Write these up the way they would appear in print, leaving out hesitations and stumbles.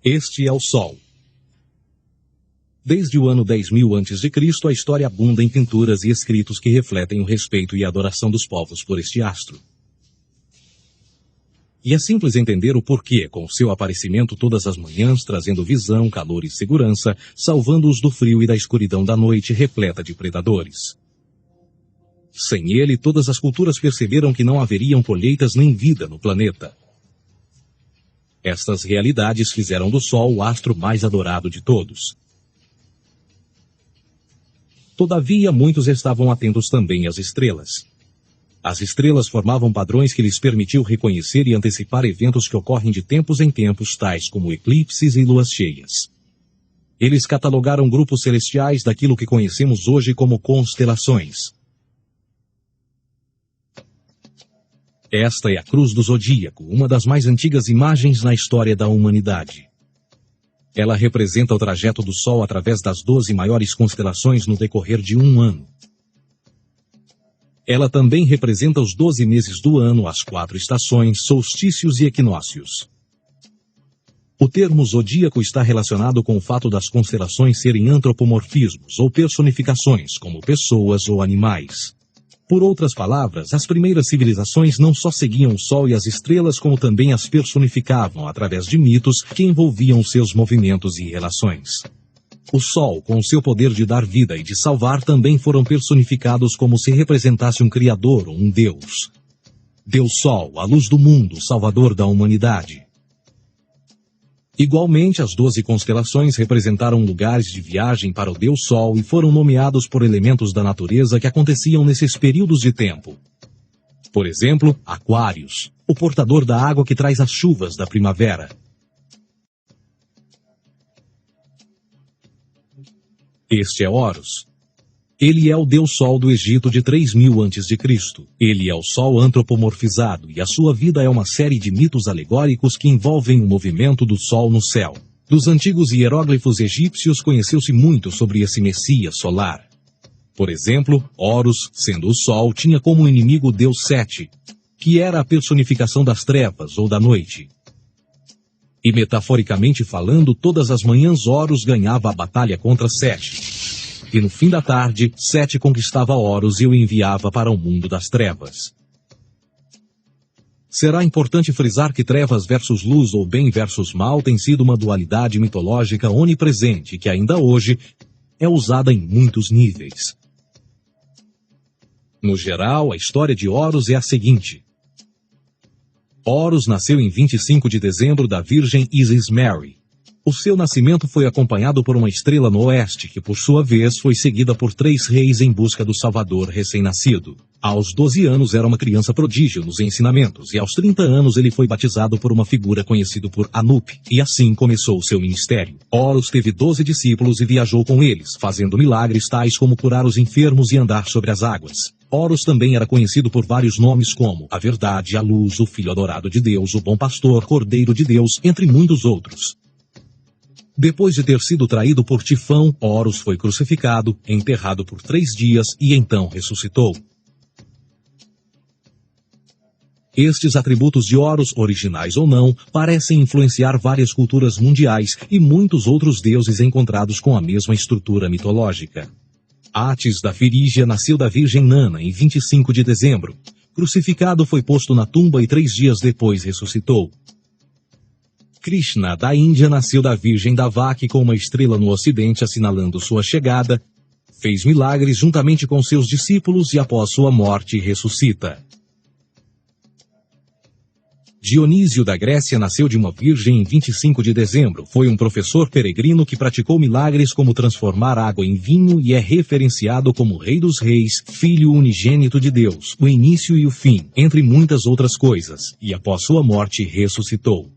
Este é o Sol. Desde o ano 10.000 a.C., a história abunda em pinturas e escritos que refletem o respeito e a adoração dos povos por este astro. E é simples entender o porquê, com seu aparecimento todas as manhãs, trazendo visão, calor e segurança, salvando-os do frio e da escuridão da noite repleta de predadores. Sem ele, todas as culturas perceberam que não haveriam colheitas nem vida no planeta. Estas realidades fizeram do Sol o astro mais adorado de todos. Todavia, muitos estavam atentos também às estrelas. As estrelas formavam padrões que lhes permitiam reconhecer e antecipar eventos que ocorrem de tempos em tempos, tais como eclipses e luas cheias. Eles catalogaram grupos celestiais daquilo que conhecemos hoje como constelações. Esta é a Cruz do Zodíaco, uma das mais antigas imagens na história da humanidade. Ela representa o trajeto do Sol através das 12 maiores constelações no decorrer de um ano. Ela também representa os 12 meses do ano, as 4 estações, solstícios e equinócios. O termo zodíaco está relacionado com o fato das constelações serem antropomorfismos ou personificações, como pessoas ou animais. Por outras palavras, as primeiras civilizações não só seguiam o Sol e as estrelas, como também as personificavam através de mitos que envolviam seus movimentos e relações. O Sol, com o seu poder de dar vida e de salvar, também foram personificados como se representasse um Criador ou um Deus. Deus Sol, a luz do mundo, salvador da humanidade. Igualmente, as 12 constelações representaram lugares de viagem para o Deus Sol e foram nomeados por elementos da natureza que aconteciam nesses períodos de tempo. Por exemplo, Aquários, o portador da água que traz as chuvas da primavera. Este é Horus. Ele é o Deus Sol do Egito de 3.000 a.C. Ele é o Sol antropomorfizado e a sua vida é uma série de mitos alegóricos que envolvem o movimento do Sol no céu. Dos antigos hieróglifos egípcios conheceu-se muito sobre esse Messias solar. Por exemplo, Horus, sendo o Sol, tinha como inimigo o Deus Sete, que era a personificação das trevas ou da noite. E metaforicamente falando, todas as manhãs Horus ganhava a batalha contra Sete. E no fim da tarde, Sete conquistava Horus e o enviava para o mundo das trevas. Será importante frisar que trevas versus luz ou bem versus mal tem sido uma dualidade mitológica onipresente que ainda hoje é usada em muitos níveis. No geral, a história de Horus é a seguinte. Horus nasceu em 25 de dezembro da Virgem Isis Mary. O seu nascimento foi acompanhado por uma estrela no oeste, que por sua vez foi seguida por 3 reis em busca do Salvador recém-nascido. Aos 12 anos era uma criança prodígio nos ensinamentos, e aos 30 anos ele foi batizado por uma figura conhecida por Anup, e assim começou o seu ministério. Horus teve 12 discípulos e viajou com eles, fazendo milagres tais como curar os enfermos e andar sobre as águas. Horus também era conhecido por vários nomes como a Verdade, a Luz, o Filho Adorado de Deus, o Bom Pastor, Cordeiro de Deus, entre muitos outros. Depois de ter sido traído por Tifão, Horus foi crucificado, enterrado por 3 dias e então ressuscitou. Estes atributos de Horus, originais ou não, parecem influenciar várias culturas mundiais e muitos outros deuses encontrados com a mesma estrutura mitológica. Atis da Firígia nasceu da Virgem Nana em 25 de dezembro. Crucificado, foi posto na tumba e 3 dias depois ressuscitou. Krishna, da Índia, nasceu da Virgem Davaki com uma estrela no ocidente assinalando sua chegada, fez milagres juntamente com seus discípulos e após sua morte ressuscita. Dionísio da Grécia nasceu de uma virgem em 25 de dezembro. Foi um professor peregrino que praticou milagres como transformar água em vinho e é referenciado como Rei dos Reis, Filho unigênito de Deus, o início e o fim, entre muitas outras coisas, e após sua morte ressuscitou.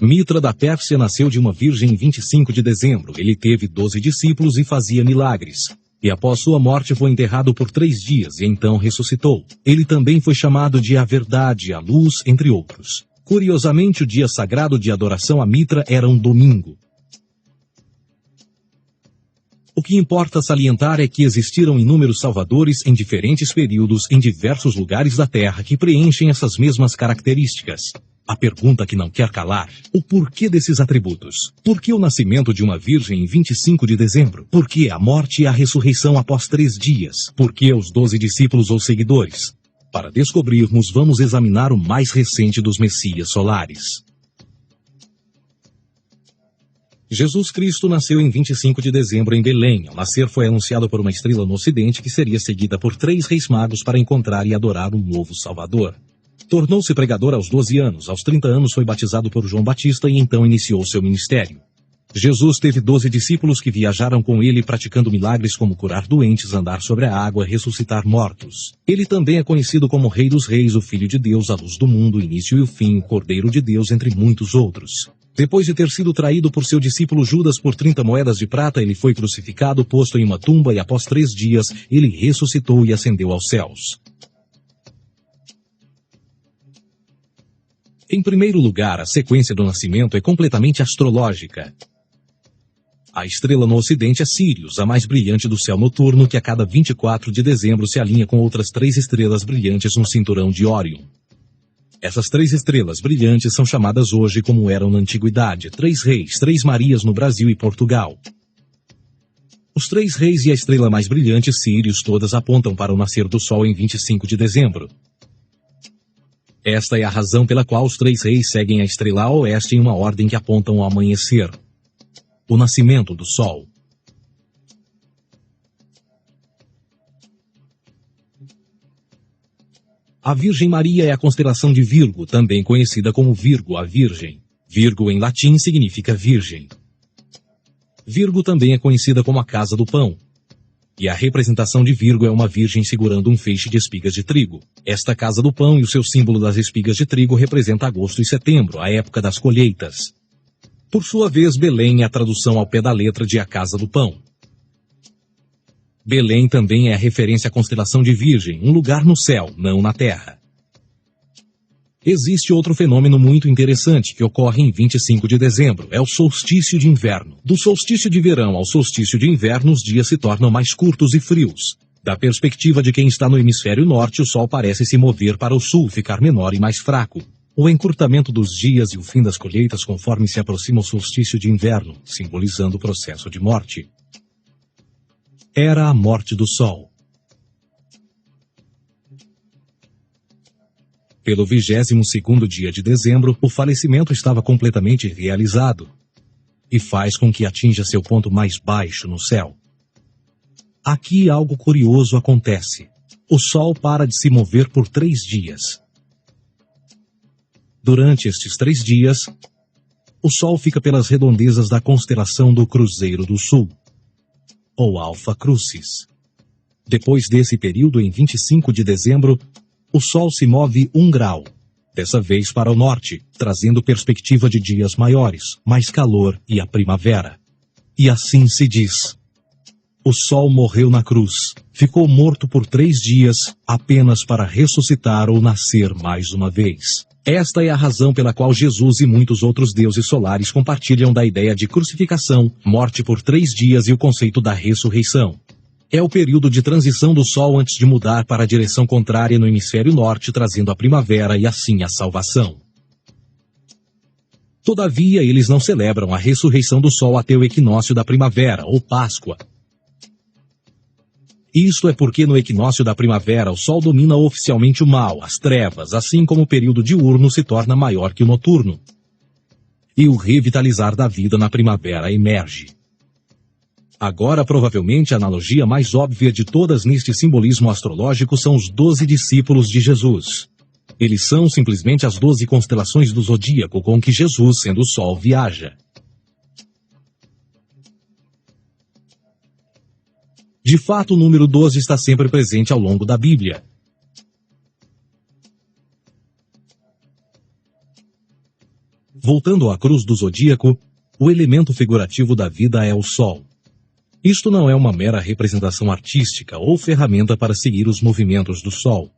Mitra da Pérsia nasceu de uma virgem em 25 de dezembro. Ele teve 12 discípulos e fazia milagres. E após sua morte foi enterrado por 3 dias e então ressuscitou. Ele também foi chamado de a Verdade, a Luz, entre outros. Curiosamente, o dia sagrado de adoração a Mitra era um domingo. O que importa salientar é que existiram inúmeros salvadores em diferentes períodos em diversos lugares da Terra que preenchem essas mesmas características. A pergunta que não quer calar: o porquê desses atributos? Por que o nascimento de uma virgem em 25 de dezembro? Por que a morte e a ressurreição após 3 dias? Por que os 12 discípulos ou seguidores? Para descobrirmos, vamos examinar o mais recente dos Messias solares. Jesus Cristo nasceu em 25 de dezembro em Belém. Ao nascer foi anunciado por uma estrela no ocidente que seria seguida por 3 reis magos para encontrar e adorar um novo Salvador. Tornou-se pregador aos 12 anos. Aos 30 anos foi batizado por João Batista e então iniciou seu ministério. Jesus teve 12 discípulos que viajaram com ele praticando milagres como curar doentes, andar sobre a água, ressuscitar mortos. Ele também é conhecido como Rei dos Reis, o Filho de Deus, a luz do mundo, o início e o fim, o Cordeiro de Deus, entre muitos outros. Depois de ter sido traído por seu discípulo Judas por 30 moedas de prata, ele foi crucificado, posto em uma tumba e após 3 dias ele ressuscitou e ascendeu aos céus. Em primeiro lugar, a sequência do nascimento é completamente astrológica. A estrela no ocidente é Sírius, a mais brilhante do céu noturno, que a cada 24 de dezembro se alinha com outras 3 estrelas brilhantes no cinturão de Órion. Essas 3 estrelas brilhantes são chamadas hoje, como eram na antiguidade, 3 reis, 3 Marias no Brasil e Portugal. Os 3 reis e a estrela mais brilhante, Sírius, todas apontam para o nascer do Sol em 25 de dezembro. Esta é a razão pela qual os 3 reis seguem a estrela a oeste em uma ordem que apontam ao amanhecer. O nascimento do Sol. A Virgem Maria é a constelação de Virgo, também conhecida como Virgo, a Virgem. Virgo em latim significa virgem. Virgo também é conhecida como a Casa do Pão. E a representação de Virgo é uma virgem segurando um feixe de espigas de trigo. Esta Casa do Pão e o seu símbolo das espigas de trigo representa agosto e setembro, a época das colheitas. Por sua vez, Belém é a tradução ao pé da letra de a Casa do Pão. Belém também é a referência à constelação de Virgem, um lugar no céu, não na terra. Existe outro fenômeno muito interessante que ocorre em 25 de dezembro, é o solstício de inverno. Do solstício de verão ao solstício de inverno, os dias se tornam mais curtos e frios. Da perspectiva de quem está no hemisfério norte, o sol parece se mover para o sul, ficar menor e mais fraco. O encurtamento dos dias e o fim das colheitas conforme se aproxima o solstício de inverno, simbolizando o processo de morte. Era a morte do sol. Pelo 22º dia de dezembro, o falecimento estava completamente realizado e faz com que atinja seu ponto mais baixo no céu. Aqui algo curioso acontece. O Sol para de se mover por 3 dias. Durante estes 3 dias, o Sol fica pelas redondezas da constelação do Cruzeiro do Sul, ou Alfa Crucis. Depois desse período, em 25 de dezembro, o Sol se move 1 grau, dessa vez para o norte, trazendo perspectiva de dias maiores, mais calor e a primavera. E assim se diz: o Sol morreu na cruz, ficou morto por 3 dias, apenas para ressuscitar ou nascer mais uma vez. Esta é a razão pela qual Jesus e muitos outros deuses solares compartilham da ideia de crucificação, morte por 3 dias e o conceito da ressurreição. É o período de transição do Sol antes de mudar para a direção contrária no hemisfério norte, trazendo a primavera e assim a salvação. Todavia, eles não celebram a ressurreição do Sol até o equinócio da primavera, ou Páscoa. Isto é porque no equinócio da primavera o Sol domina oficialmente o mal, as trevas, assim como o período diurno se torna maior que o noturno. E o revitalizar da vida na primavera emerge. Agora, provavelmente, a analogia mais óbvia de todas neste simbolismo astrológico são os 12 discípulos de Jesus. Eles são simplesmente as 12 constelações do zodíaco com que Jesus, sendo o Sol, viaja. De fato, o número 12 está sempre presente ao longo da Bíblia. Voltando à cruz do zodíaco, o elemento figurativo da vida é o Sol. Isto não é uma mera representação artística ou ferramenta para seguir os movimentos do Sol.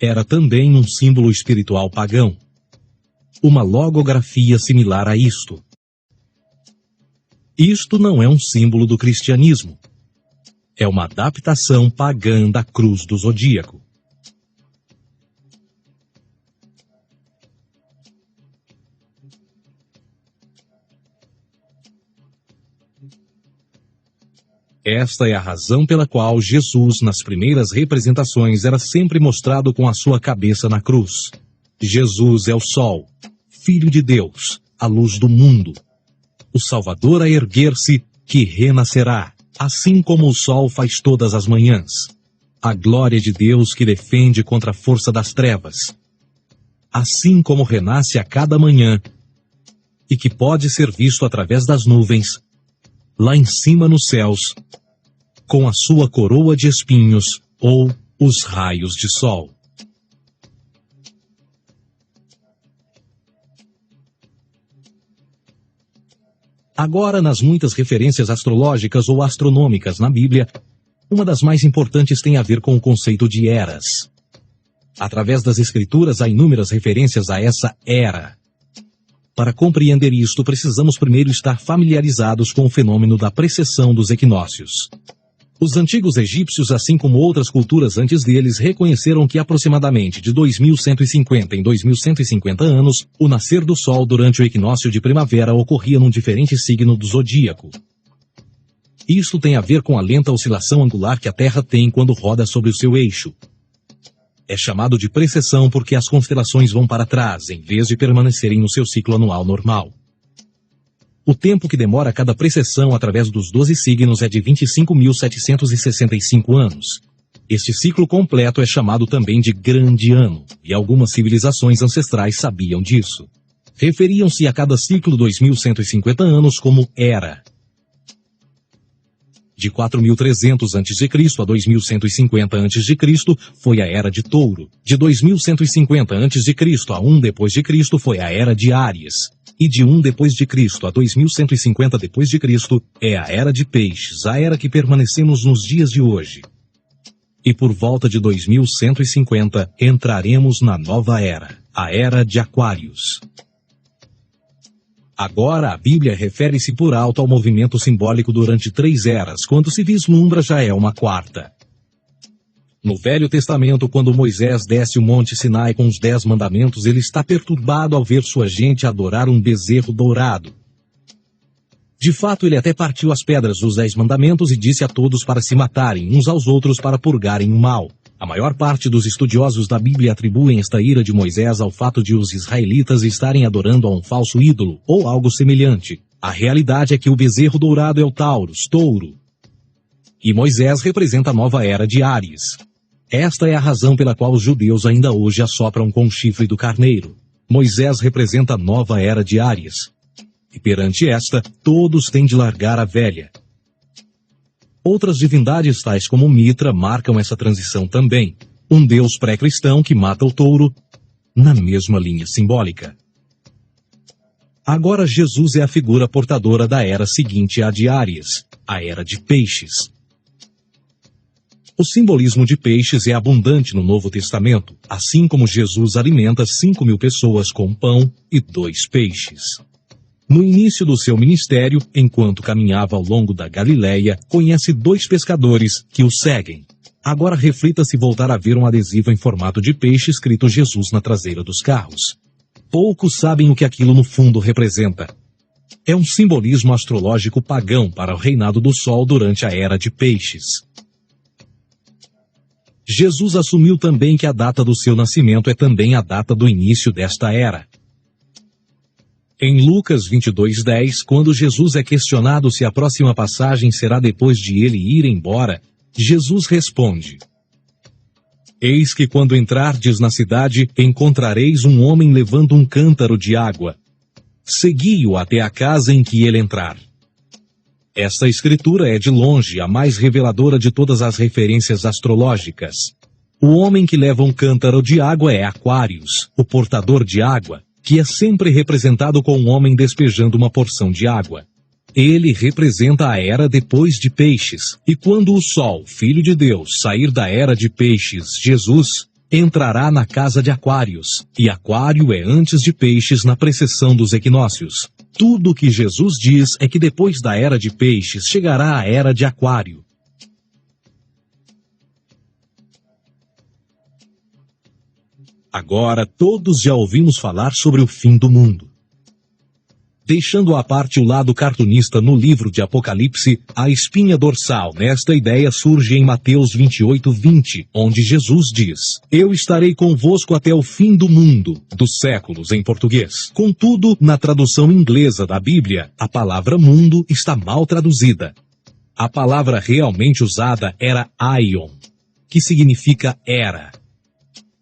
Era também um símbolo espiritual pagão. Uma logografia similar a isto. Isto não é um símbolo do cristianismo. É uma adaptação pagã da cruz do zodíaco. Esta é a razão pela qual Jesus, nas primeiras representações, era sempre mostrado com a sua cabeça na cruz. Jesus é o Sol, Filho de Deus, a luz do mundo. O Salvador a erguer-se, que renascerá, assim como o Sol faz todas as manhãs. A glória de Deus que defende contra a força das trevas. Assim como renasce a cada manhã, e que pode ser visto através das nuvens, lá em cima nos céus, com a sua coroa de espinhos, ou os raios de sol. Agora, nas muitas referências astrológicas ou astronômicas na Bíblia, uma das mais importantes tem a ver com o conceito de eras. Através das Escrituras há inúmeras referências a essa era. Para compreender isto, precisamos primeiro estar familiarizados com o fenômeno da precessão dos equinócios. Os antigos egípcios, assim como outras culturas antes deles, reconheceram que aproximadamente de 2150 em 2150 anos, o nascer do Sol durante o equinócio de primavera ocorria num diferente signo do zodíaco. Isto tem a ver com a lenta oscilação angular que a Terra tem quando roda sobre o seu eixo. É chamado de precessão porque as constelações vão para trás, em vez de permanecerem no seu ciclo anual normal. O tempo que demora cada precessão através dos 12 signos é de 25.765 anos. Este ciclo completo é chamado também de Grande Ano, e algumas civilizações ancestrais sabiam disso. Referiam-se a cada ciclo 2.150 anos como Era. De 4.300 a.C. a 2.150 a.C. foi a Era de Touro. De 2.150 a.C. a 1 d.C. foi a Era de Áries. E de 1 d.C. a 2.150 d.C. é a Era de Peixes, a era que permanecemos nos dias de hoje. E por volta de 2150 entraremos na nova era, a Era de Aquários. Agora a Bíblia refere-se por alto ao movimento simbólico durante 3 eras, quando se vislumbra já é uma quarta. No Velho Testamento, quando Moisés desce o Monte Sinai com os 10 mandamentos, ele está perturbado ao ver sua gente adorar um bezerro dourado. De fato, ele até partiu as pedras dos 10 mandamentos e disse a todos para se matarem uns aos outros para purgarem o mal. A maior parte dos estudiosos da Bíblia atribuem esta ira de Moisés ao fato de os israelitas estarem adorando a um falso ídolo, ou algo semelhante. A realidade é que o bezerro dourado é o Taurus, touro. E Moisés representa a nova era de Áries. Esta é a razão pela qual os judeus ainda hoje assopram com o chifre do carneiro. Moisés representa a nova era de Áries. E perante esta, todos têm de largar a velha. Outras divindades, tais como Mitra, marcam essa transição também. Um deus pré-cristão que mata o touro, na mesma linha simbólica. Agora Jesus é a figura portadora da era seguinte à de Áries, a era de Peixes. O simbolismo de peixes é abundante no Novo Testamento, assim como Jesus alimenta 5.000 pessoas com pão e 2 peixes. No início do seu ministério, enquanto caminhava ao longo da Galileia, conhece 2 pescadores que o seguem. Agora reflita se voltar a ver um adesivo em formato de peixe escrito Jesus na traseira dos carros. Poucos sabem o que aquilo no fundo representa. É um simbolismo astrológico pagão para o reinado do Sol durante a Era de Peixes. Jesus assumiu também que a data do seu nascimento é também a data do início desta era. Em Lucas 22:10, quando Jesus é questionado se a próxima passagem será depois de ele ir embora, Jesus responde: Eis que quando entrardes na cidade, encontrareis um homem levando um cântaro de água. Segui-o até a casa em que ele entrar. Esta escritura é de longe a mais reveladora de todas as referências astrológicas. O homem que leva um cântaro de água é Aquários, o portador de água, que é sempre representado com um homem despejando uma porção de água. Ele representa a era depois de peixes, e quando o Sol, Filho de Deus, sair da era de peixes, Jesus, entrará na casa de Aquários, e Aquário é antes de peixes na precessão dos equinócios. Tudo o que Jesus diz é que depois da era de peixes chegará a era de Aquário. Agora todos já ouvimos falar sobre o fim do mundo. Deixando à parte o lado cartunista no livro de Apocalipse, a espinha dorsal nesta ideia surge em Mateus 28:20, onde Jesus diz: Eu estarei convosco até o fim do mundo, dos séculos em português. Contudo, na tradução inglesa da Bíblia, a palavra mundo está mal traduzida. A palavra realmente usada era aion, que significa era.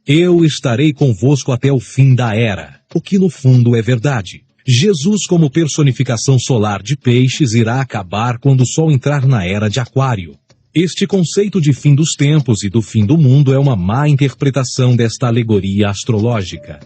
Eu estarei convosco até o fim da era, o que no fundo é verdade. Jesus, como personificação solar de peixes, irá acabar quando o Sol entrar na era de Aquário. Este conceito de fim dos tempos e do fim do mundo é uma má interpretação desta alegoria astrológica.